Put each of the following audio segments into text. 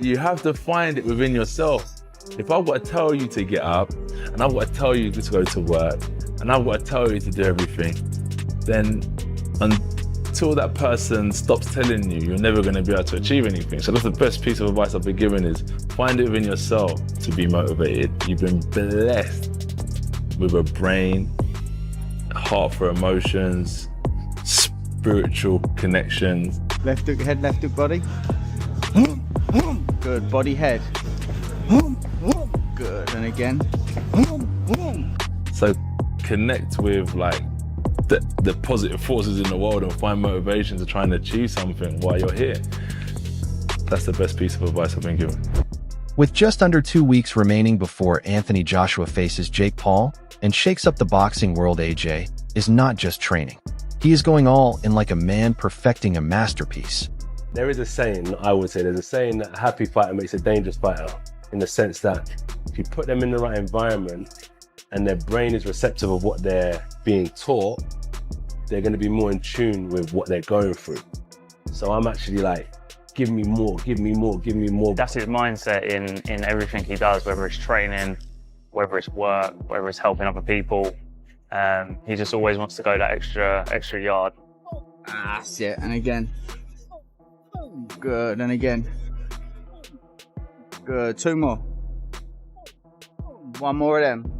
You have to find it within yourself. If I've got to tell you to get up, and I've got to tell you to go to work, and I've got to tell you to do everything, then until that person stops telling you, you're never going to be able to achieve anything. So that's the best piece of advice I've been given, is find it within yourself to be motivated. You've been blessed with a brain, heart for emotions, spiritual connections. Left hook head, left hook body. Good, body head. Good, and again. So connect with like the positive forces in the world and find motivation to try and achieve something while you're here. That's the best piece of advice I've been given. With just under 2 weeks remaining before Anthony Joshua faces Jake Paul and shakes up the boxing world, AJ is not just training. He is going all in like a man perfecting a masterpiece. There is a saying, I would say, there's a saying that a happy fighter makes a dangerous fighter, in the sense that if you put them in the right environment and their brain is receptive of what they're being taught, they're going to be more in tune with what they're going through. So I'm actually like, give me more, give me more, give me more. That's his mindset in everything he does, whether it's training, whether it's work, whether it's helping other people. He just always wants to go that extra yard. That's it, and again. Good, and again. Good, 2 more. 1 more of them.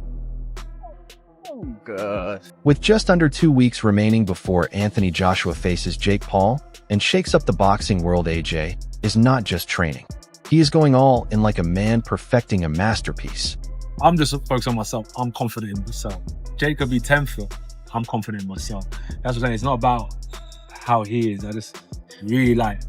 Good. With just under 2 weeks remaining before Anthony Joshua faces Jake Paul and shakes up the boxing world, AJ is not just training. He is going all in like a man perfecting a masterpiece. I'm just focused on myself. I'm confident in myself. Jake could be 10th. I'm confident in myself. That's what I'm saying. It's not about how he is. I just really like,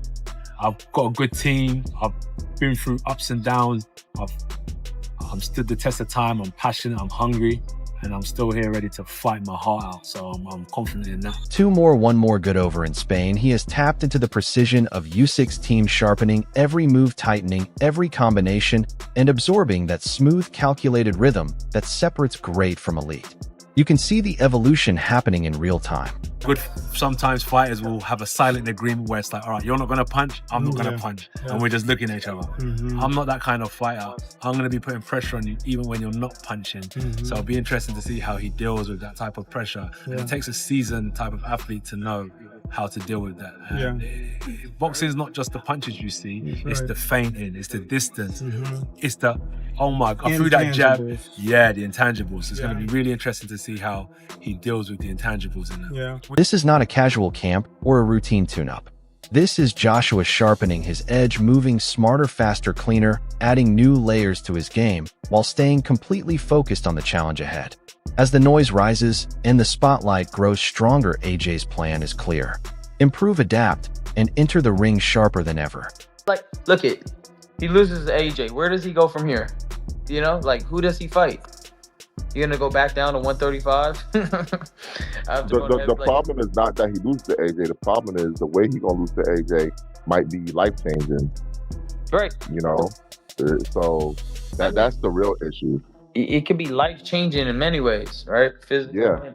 I've got a good team. I've been through ups and downs. I've stood the test of time. I'm passionate. I'm hungry. And I'm still here ready to fight my heart out. So I'm confident in that. 2 more, 1 more good over in Spain. He has tapped into the precision of Usyk's team, sharpening every move, tightening every combination, and absorbing that smooth, calculated rhythm that separates great from elite. You can see the evolution happening in real time. Good, sometimes fighters will have a silent agreement where it's like, all right, you're not going to punch, I'm not going to punch. And we're just looking at each other. I'm not that kind of fighter. I'm going to be putting pressure on you even when you're not punching. So it'll be interesting to see how he deals with that type of pressure. And it takes a seasoned type of athlete to know how to deal with that. Boxing is not just the punches you see, it's the feinting, it's the distance, it's the, oh my God, I threw that jab. Yeah, the intangibles. It's going to be really interesting to see how he deals with the intangibles in that. This is not a casual camp or a routine tune-up. This is Joshua sharpening his edge, moving smarter, faster, cleaner, adding new layers to his game while staying completely focused on the challenge ahead. As the noise rises and the spotlight grows stronger, AJ's plan is clear. Improve, adapt, and enter the ring sharper than ever. Like, look it. He loses to AJ. Where does he go from here? You know, like, who does he fight? You're gonna go back down to 135? The problem is not that he loses to AJ. The problem is the way he's gonna lose to AJ might be life changing. Right. You know, so that's the real issue. It could be life changing in many ways, right? Physically. Yeah.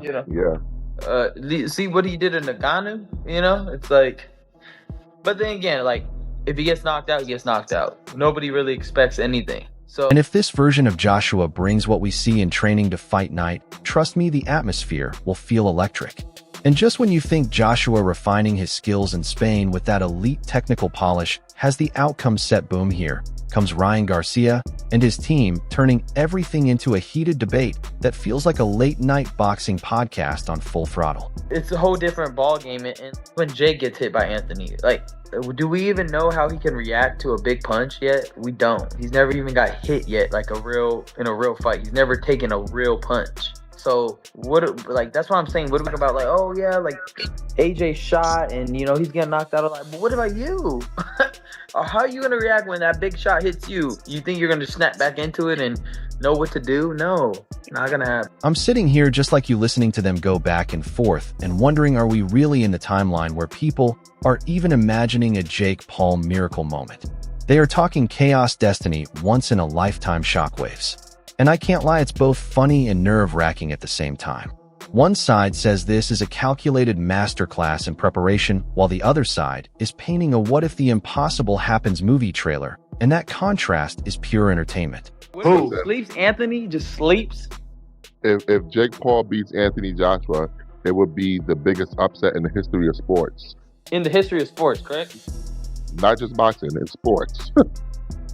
You know? See what he did in Nagano. You know, it's like. But then again, like, if he gets knocked out, he gets knocked out. Nobody really expects anything. So, and if this version of Joshua brings what we see in Training to Fight night, trust me, the atmosphere will feel electric. And just when you think Joshua refining his skills in Spain with that elite technical polish has the outcome set, boom, here comes Ryan Garcia and his team, turning everything into a heated debate that feels like a late-night boxing podcast on full throttle. It's a whole different ball game. And when Jake gets hit by Anthony, like, do we even know how he can react to a big punch yet? We don't. He's never even got hit yet, like in a real fight. He's never taken a real punch. So that's what I'm saying. What about like, oh yeah, like AJ shot and you know he's getting knocked out a lot. But what about you? How are you gonna react when that big shot hits you? You think you're gonna snap back into it and know what to do? No, not gonna happen. I'm sitting here just like you, listening to them go back and forth and wondering, are we really in the timeline where people are even imagining a Jake Paul miracle moment? They are talking chaos, destiny, once in a lifetime shockwaves. And I can't lie, it's both funny and nerve-wracking at the same time. One side says this is a calculated masterclass in preparation, while the other side is painting a what if the impossible happens movie trailer, and that contrast is pure entertainment. Who sleeps? Anthony just sleeps. If Jake Paul beats Anthony Joshua, it would be the biggest upset in the history of sports. In the history of sports, correct? Not just boxing, in sports.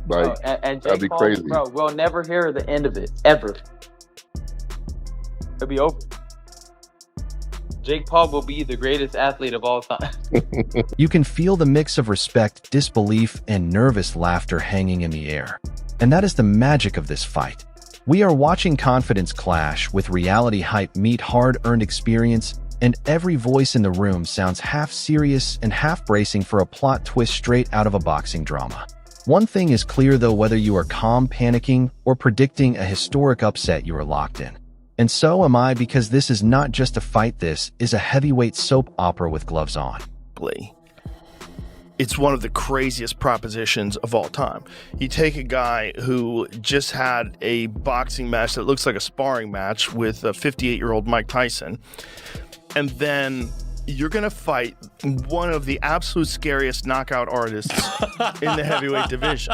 Bro, and that'd be Jake Paul, crazy. bro, we'll never hear the end of it, ever. It'll be over. Jake Paul will be the greatest athlete of all time. You can feel the mix of respect, disbelief, and nervous laughter hanging in the air. And that is the magic of this fight. We are watching confidence clash with reality hype meet hard-earned experience, and every voice in the room sounds half serious and half bracing for a plot twist straight out of a boxing drama. One thing is clear though, whether you are calm panicking or predicting a historic upset, you are locked in. And so am I, because this is not just a fight, this is a heavyweight soap opera with gloves on. It's one of the craziest propositions of all time. You take a guy who just had a boxing match that looks like a sparring match with a 58-year-old Mike Tyson, and then you're going to fight one of the absolute scariest knockout artists in the heavyweight division.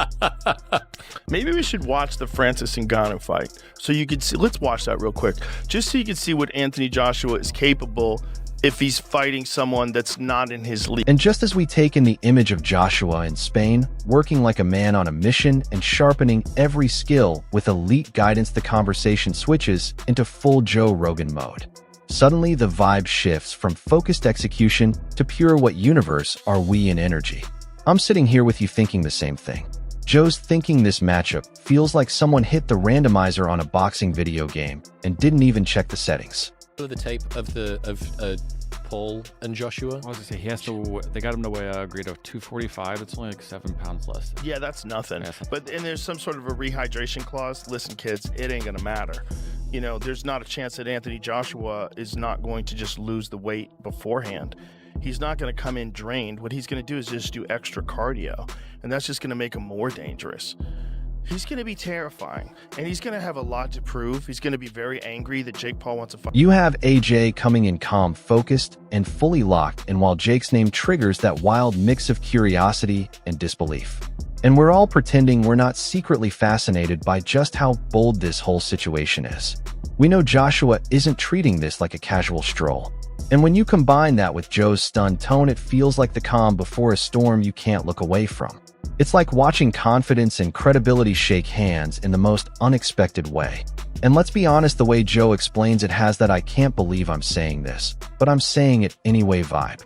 Maybe we should watch the Francis Ngannou fight so you could see. Let's watch that real quick, just so you can see what Anthony Joshua is capable if he's fighting someone that's not in his league. And just as we take in the image of Joshua in Spain, working like a man on a mission and sharpening every skill with elite guidance, the conversation switches into full Joe Rogan mode. Suddenly, the vibe shifts from focused execution to pure what universe are we in energy. I'm sitting here with you thinking the same thing. Joe's thinking this matchup feels like someone hit the randomizer on a boxing video game and didn't even check the settings. The tape of Paul and Joshua. I was gonna say he has to. They got him to weigh a grade of 245. It's only like 7 pounds less. Yeah, that's nothing. Yeah, And there's some sort of a rehydration clause. Listen, kids, it ain't gonna matter. You know, there's not a chance that Anthony Joshua is not going to just lose the weight beforehand. He's not going to come in drained. What he's going to do is just do extra cardio, and that's just going to make him more dangerous. He's going to be terrifying, and he's going to have a lot to prove. He's going to be very angry that Jake Paul wants to fight. You have AJ coming in calm, focused, and fully locked, and while Jake's name triggers that wild mix of curiosity and disbelief. And we're all pretending we're not secretly fascinated by just how bold this whole situation is. We know Joshua isn't treating this like a casual stroll. And when you combine that with Joe's stunned tone, it feels like the calm before a storm you can't look away from. It's like watching confidence and credibility shake hands in the most unexpected way. And let's be honest, the way Joe explains it has that I can't believe I'm saying this, but I'm saying it anyway vibe.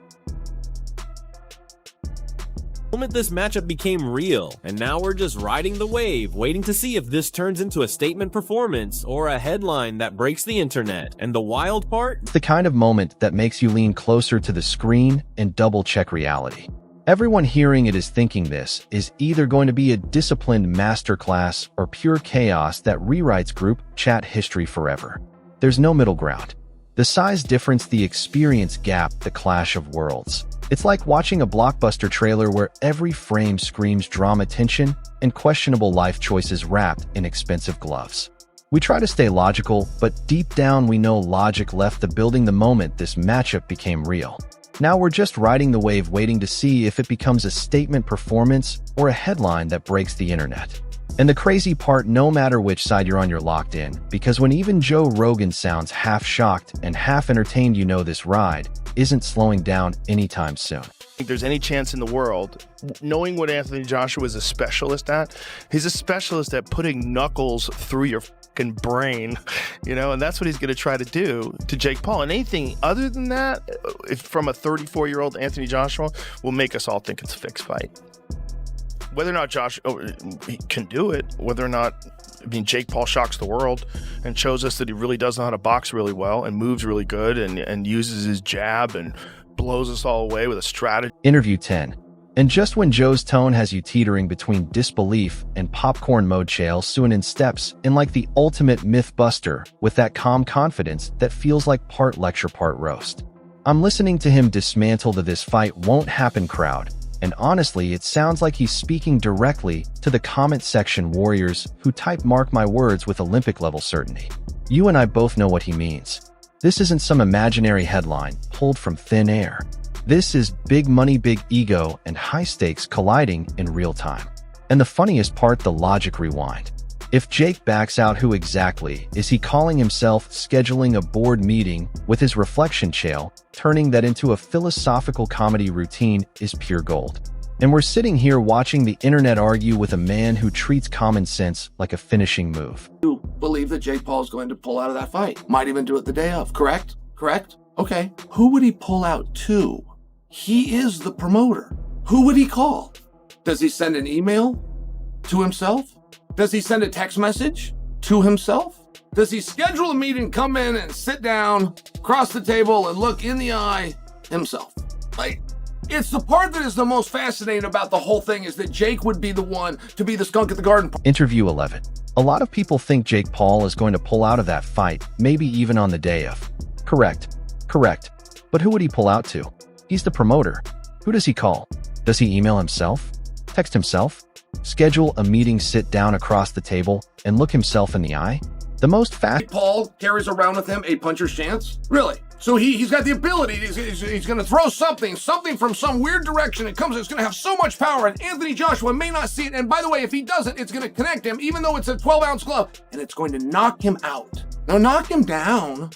The moment this matchup became real, and now we're just riding the wave, waiting to see if this turns into a statement performance or a headline that breaks the internet. And the wild part? It's the kind of moment that makes you lean closer to the screen and double-check reality. Everyone hearing it is thinking this is either going to be a disciplined masterclass or pure chaos that rewrites group chat history forever. There's no middle ground. The size difference, the experience gap, the clash of worlds. It's like watching a blockbuster trailer where every frame screams drama, tension, and questionable life choices wrapped in expensive gloves. We try to stay logical, but deep down we know logic left the building the moment this matchup became real. Now we're just riding the wave, waiting to see if it becomes a statement performance or a headline that breaks the internet. And the crazy part, no matter which side you're on, you're locked in, because when even Joe Rogan sounds half shocked and half entertained, you know this ride isn't slowing down anytime soon. If there's any chance in the world, knowing what Anthony Joshua is a specialist at, he's a specialist at putting knuckles through your fucking brain, you know, and that's what he's going to try to do to Jake Paul. And anything other than that, if from a 34-year-old Anthony Joshua, will make us all think it's a fixed fight. Whether or not Josh he can do it, whether or not, I mean, Jake Paul shocks the world and shows us that he really does know how to box really well and moves really good and uses his jab and blows us all away with a strategy. Interview 10. And just when Joe's tone has you teetering between disbelief and popcorn mode, Chael Sonnen steps in like the ultimate myth buster with that calm confidence that feels like part lecture, part roast. I'm listening to him dismantle the "this fight won't happen" crowd. And honestly, it sounds like he's speaking directly to the comment section warriors who type "mark my words" with Olympic-level certainty. You and I both know what he means. This isn't some imaginary headline pulled from thin air. This is big money, big ego, and high stakes colliding in real time. And the funniest part, the logic rewind. If Jake backs out, who exactly is he calling himself? Scheduling a board meeting with his reflection chair, turning that into a philosophical comedy routine is pure gold. And we're sitting here watching the internet argue with a man who treats common sense like a finishing move. You believe that Jake Paul is going to pull out of that fight. Might even do it the day of, correct? Correct? Okay. Who would he pull out to? He is the promoter. Who would he call? Does he send an email to himself? Does he send a text message to himself? Does he schedule a meeting, come in and sit down, cross the table, and look in the eye himself? Like, it's the part that is the most fascinating about the whole thing, is that Jake would be the one to be the skunk at the garden. Interview 11. A lot of people think Jake Paul is going to pull out of that fight, maybe even on the day of. Correct. But who would he pull out to? He's the promoter. Who does he call? Does he email himself? Text himself? Schedule a meeting, sit down across the table, and look himself in the eye? The most fast. Paul carries around with him a puncher's chance? Really? So he's got the ability, he's going to throw something from some weird direction. It's going to have so much power, and Anthony Joshua may not see it. And by the way, if he doesn't, it's going to connect him, even though it's a 12-ounce glove, and it's going to knock him out. Now, knock him down,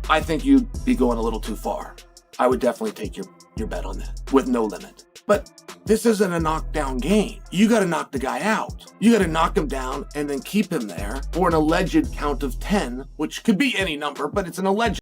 I think you'd be going a little too far. I would definitely take your bet on that with no limit. But this isn't a knockdown game. You got to knock the guy out. You got to knock him down and then keep him there for an alleged count of 10, which could be any number, but it's an alleged.